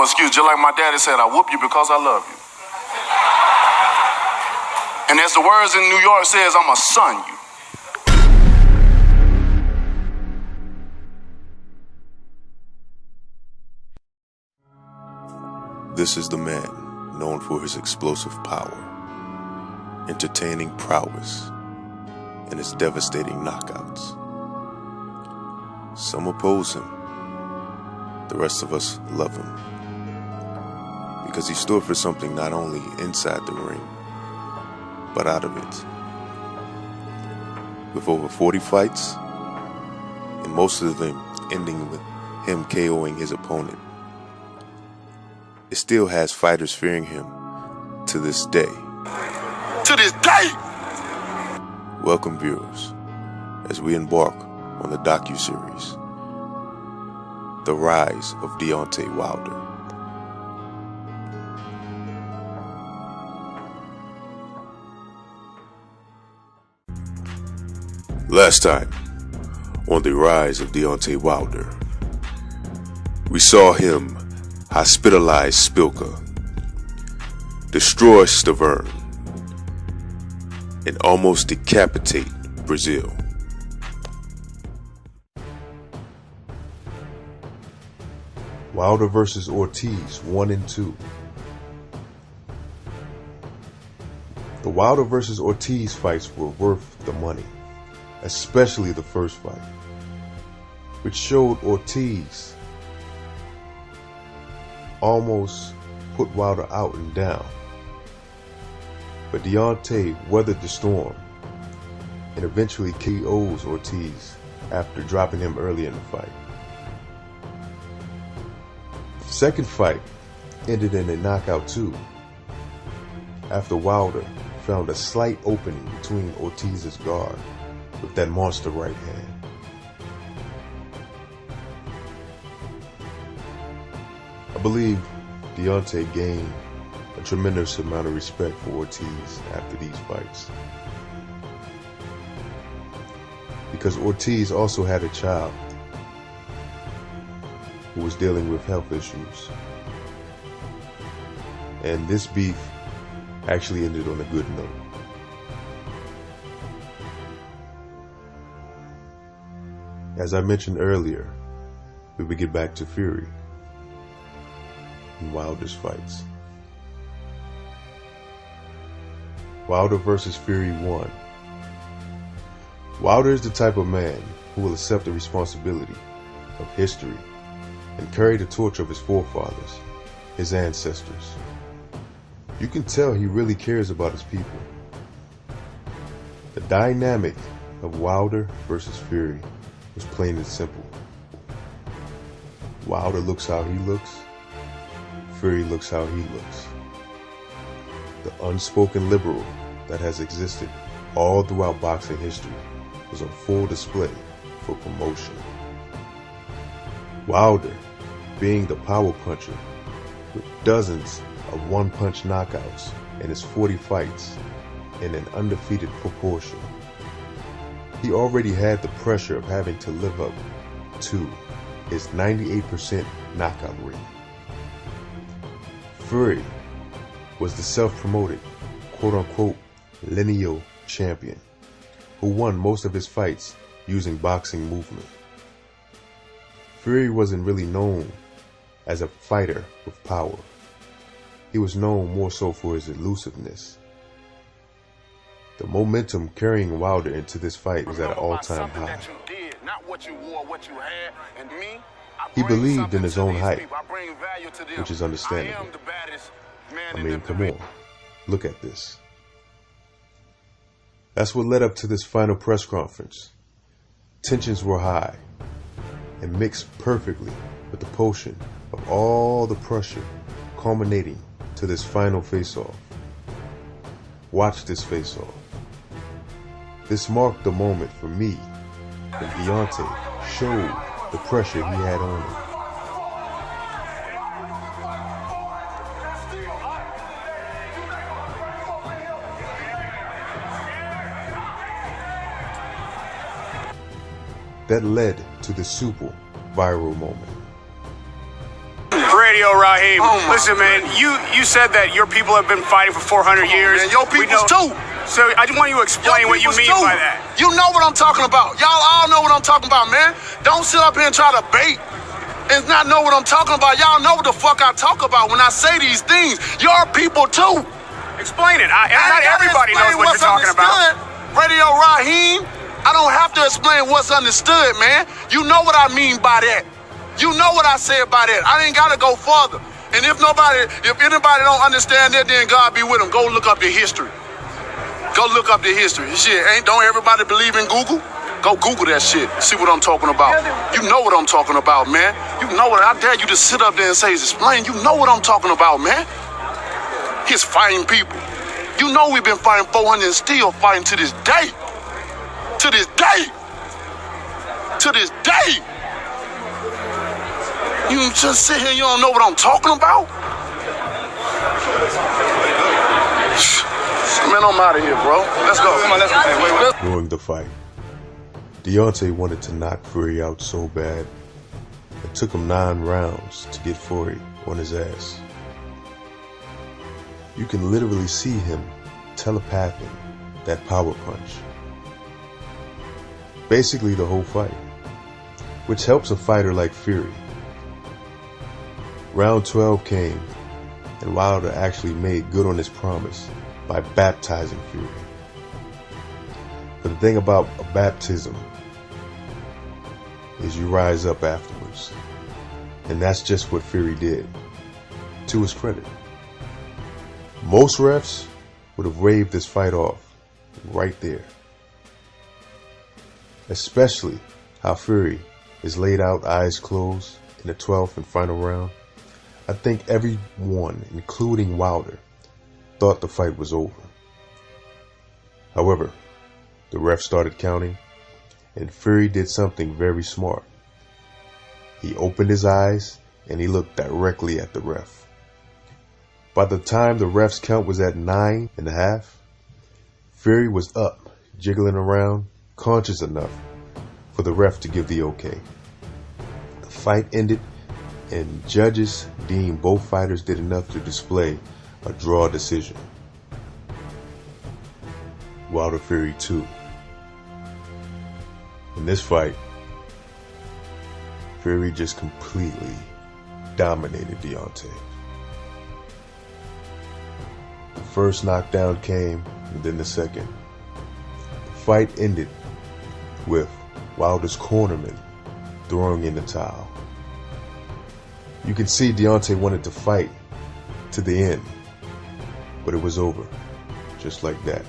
excuse. Just like my daddy said, I whoop you because I love you. And as the words in New York says, I'm a son you. This is the man known for his explosive power, entertaining prowess, and his devastating knockouts. Some oppose him. The rest of us love him because he stood for something not only inside the ring, but out of it. With over 40 fights, and most of them ending with him KOing his opponent, it still has fighters fearing him to this day. To this day! Welcome, viewers, as we embark on the DocuSeries, The Rise of Deontay Wilder. Last time, on The Rise of Deontay Wilder, we saw him hospitalize Spilka, destroy Stavern, and almost decapitate Brazil. Wilder versus Ortiz 1 and 2. The Wilder versus Ortiz fights were worth the money, especially the first fight, which showed Ortiz almost put Wilder out and down. But Deontay weathered the storm and eventually KOs Ortiz after dropping him early in the fight. The second fight ended in a knockout too, after Wilder found a slight opening between Ortiz's guard with that monster right hand. I believe Deontay gained a tremendous amount of respect for Ortiz after these fights, because Ortiz also had a child who was dealing with health issues, and this beef actually ended on a good note. As I mentioned earlier, we would get back to Fury in Wilder's fights. Wilder versus Fury 1. Wilder is the type of man who will accept the responsibility of history and carry the torch of his forefathers, his ancestors. You can tell he really cares about his people. The dynamic of Wilder versus Fury was plain and simple. Wilder looks how he looks, Fury looks how he looks. The unspoken liberal that has existed all throughout boxing history was on full display for promotion. Wilder, being the power puncher with dozens of one-punch knockouts in his 40 fights in an undefeated proportion, he already had the pressure of having to live up to his 98% knockout rate. Fury was the self-promoted, quote-unquote, lineal champion who won most of his fights using boxing movement. Fury wasn't really known as a fighter with power. He was known more so for his elusiveness. The momentum carrying Wilder into this fight was at an all-time high. He believed in his own hype, which is understandable. I mean, come on, look at this. That's what led up to this final press conference. Tensions were high and mixed perfectly with the potion of all the pressure culminating to this final face-off. Watch this face-off. This marked the moment for me when Deontay showed the pressure he had on him. That led to the super viral moment. Ready Radio Raheem. Oh my Listen, man, you said that your people have been fighting for 400 years. Man, your We peoples know- too. So I just want you to explain what you mean Peoples too. by that. You know what I'm talking about. Y'all all know what I'm talking about, man. Don't sit up here and try to bait and not know what I'm talking about. Y'all know what the fuck I talk about when I say these things. Your people too. Explain it. Not gotta everybody knows explain what you're what's talking about. understood. Radio Raheem, I don't have to explain what's understood, man. You know what I mean by that. You know what I say about that. I ain't gotta go further. And if anybody don't understand that, then God be with them. Go look up the history. Go look up the history. Shit, don't everybody believe in Google? Go Google that shit. See what I'm talking about. You know what I'm talking about, man. You know what. I dare you to sit up there and say, explain. You know what I'm talking about, man. He's fighting people. You know we've been fighting 400 and still fighting to this day. To this day. To this day. You just sit here and you don't know what I'm talking about? Man, I'm out of here, bro. Let's go. Come on, let's go. During the fight, Deontay wanted to knock Fury out so bad, it took him 9 rounds to get Fury on his ass. You can literally see him telepathing that power punch. Basically the whole fight, which helps a fighter like Fury. Round 12 came, and Wilder actually made good on his promise by baptizing Fury. But the thing about a baptism is you rise up afterwards. And that's just what Fury did, to his credit. Most refs would have waved this fight off right there. Especially how Fury is laid out, eyes closed, in the 12th and final round. I think everyone, including Wilder, thought the fight was over. However, the ref started counting, and Fury did something very smart. He opened his eyes and he looked directly at the ref. By the time the ref's count was at 9.5, Fury was up, jiggling around, conscious enough for the ref to give the okay. The fight ended, and judges deemed both fighters did enough to display a draw decision. Wilder Fury 2. In this fight, Fury just completely dominated Deontay. The first knockdown came, and then the second. The fight ended with Wilder's cornerman throwing in the towel. You can see Deontay wanted to fight to the end, but it was over, just like that.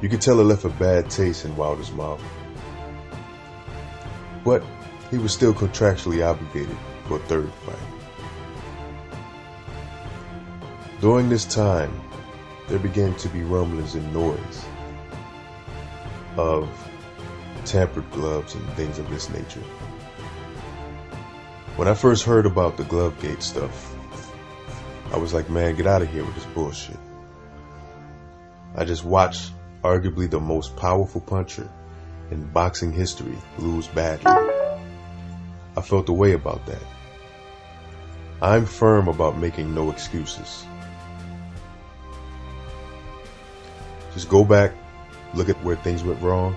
You could tell it left a bad taste in Wilder's mouth, but he was still contractually obligated for a third fight. During this time, there began to be rumblings and noise of tampered gloves and things of this nature. When I first heard about the Glovegate stuff, I was like, man, get out of here with this bullshit. I just watched arguably the most powerful puncher in boxing history lose badly. I felt a way about that. I'm firm about making no excuses. Just go back, look at where things went wrong,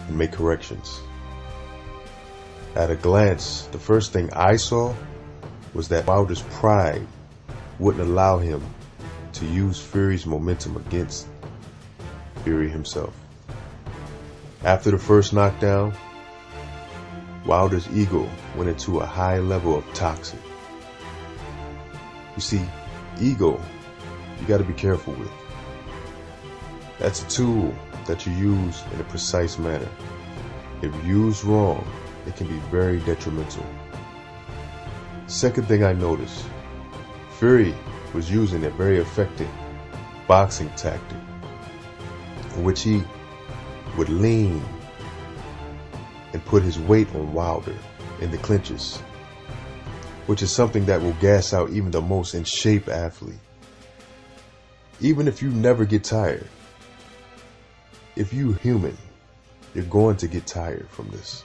and make corrections. At a glance, the first thing I saw was that Wilder's pride wouldn't allow him to use Fury's momentum against Fury himself. After the first knockdown, Wilder's ego went into a high level of toxic. You see, ego, you gotta be careful with. That's a tool that you use in a precise manner. If used wrong, it can be very detrimental. Second thing I noticed, Fury was using a very effective boxing tactic in which he would lean and put his weight on Wilder in the clinches, which is something that will gas out even the most in shape athlete. Even if you never get tired, if you're human, you're going to get tired from this.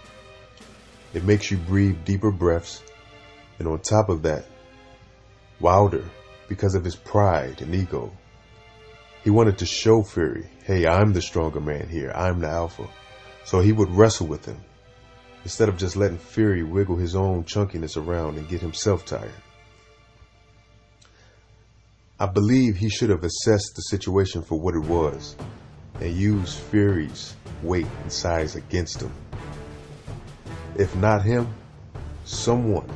It makes you breathe deeper breaths. And on top of that, Wilder, because of his pride and ego, he wanted to show Fury, hey, I'm the stronger man here. I'm the alpha. So he would wrestle with him instead of just letting Fury wiggle his own chunkiness around and get himself tired. I believe he should have assessed the situation for what it was and used Fury's weight and size against him. If not him, someone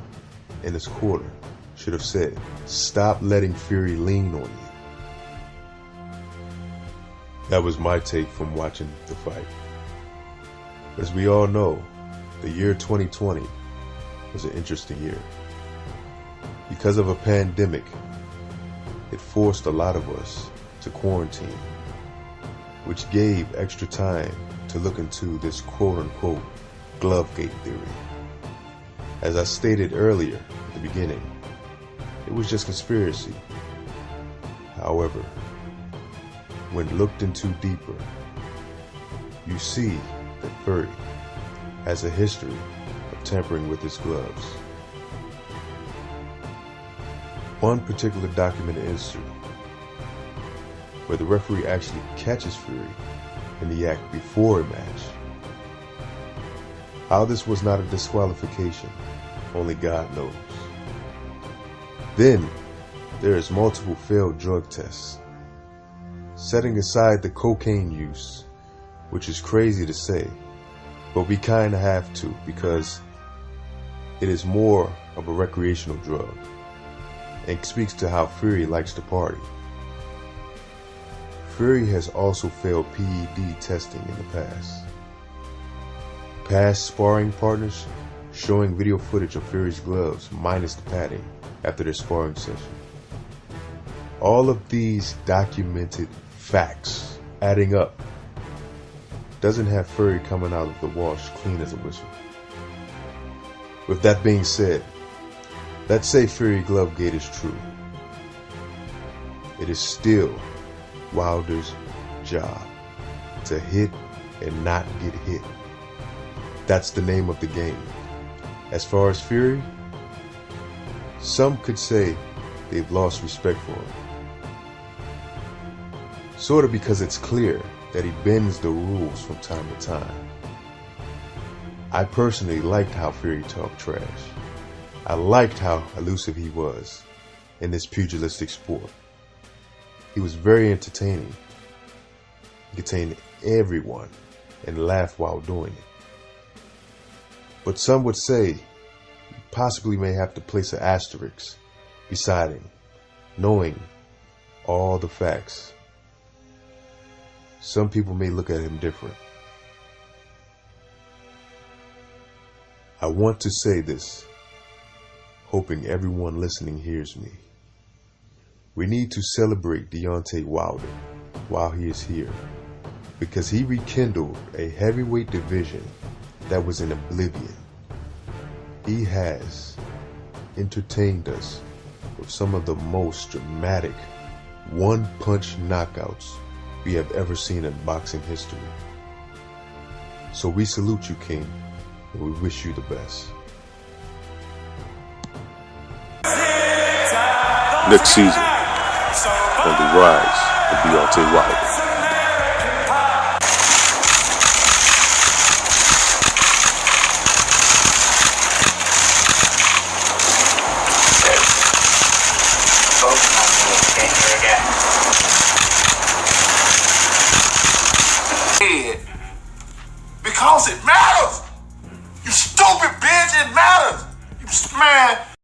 in his corner should have said, stop letting Fury lean on you. That was my take from watching the fight. As we all know, the year 2020 was an interesting year. Because of a pandemic, it forced a lot of us to quarantine, which gave extra time to look into this quote-unquote Glovegate theory. As I stated earlier at the beginning, it was just conspiracy. However, when looked into deeper, you see that Fury has a history of tampering with his gloves. One particular documented incident where the referee actually catches Fury in the act before a match. How this was not a disqualification, only God knows. Then, there is multiple failed drug tests. Setting aside the cocaine use, which is crazy to say, but we kinda have to because it is more of a recreational drug and speaks to how Fury likes to party. Fury has also failed PED testing in the past. Past sparring partners showing video footage of Fury's gloves minus the padding after their sparring session. All of these documented facts adding up doesn't have Fury coming out of the wash clean as a whistle. With that being said, let's say Fury Glovegate is true. It is still Wilder's job to hit and not get hit. That's the name of the game. As far as Fury, some could say they've lost respect for him. Sort of because it's clear that he bends the rules from time to time. I personally liked how Fury talked trash. I liked how elusive he was in this pugilistic sport. He was very entertaining. He entertained everyone and laughed while doing it. But some would say you possibly may have to place an asterisk beside him, knowing all the facts. Some people may look at him different. I want to say this, hoping everyone listening hears me. We need to celebrate Deontay Wilder while he is here, because he rekindled a heavyweight division that was in oblivion. He has entertained us with some of the most dramatic one-punch knockouts we have ever seen in boxing history. So we salute you, King, and we wish you the best. Next season on the Rise of Deontay Wilder. Again.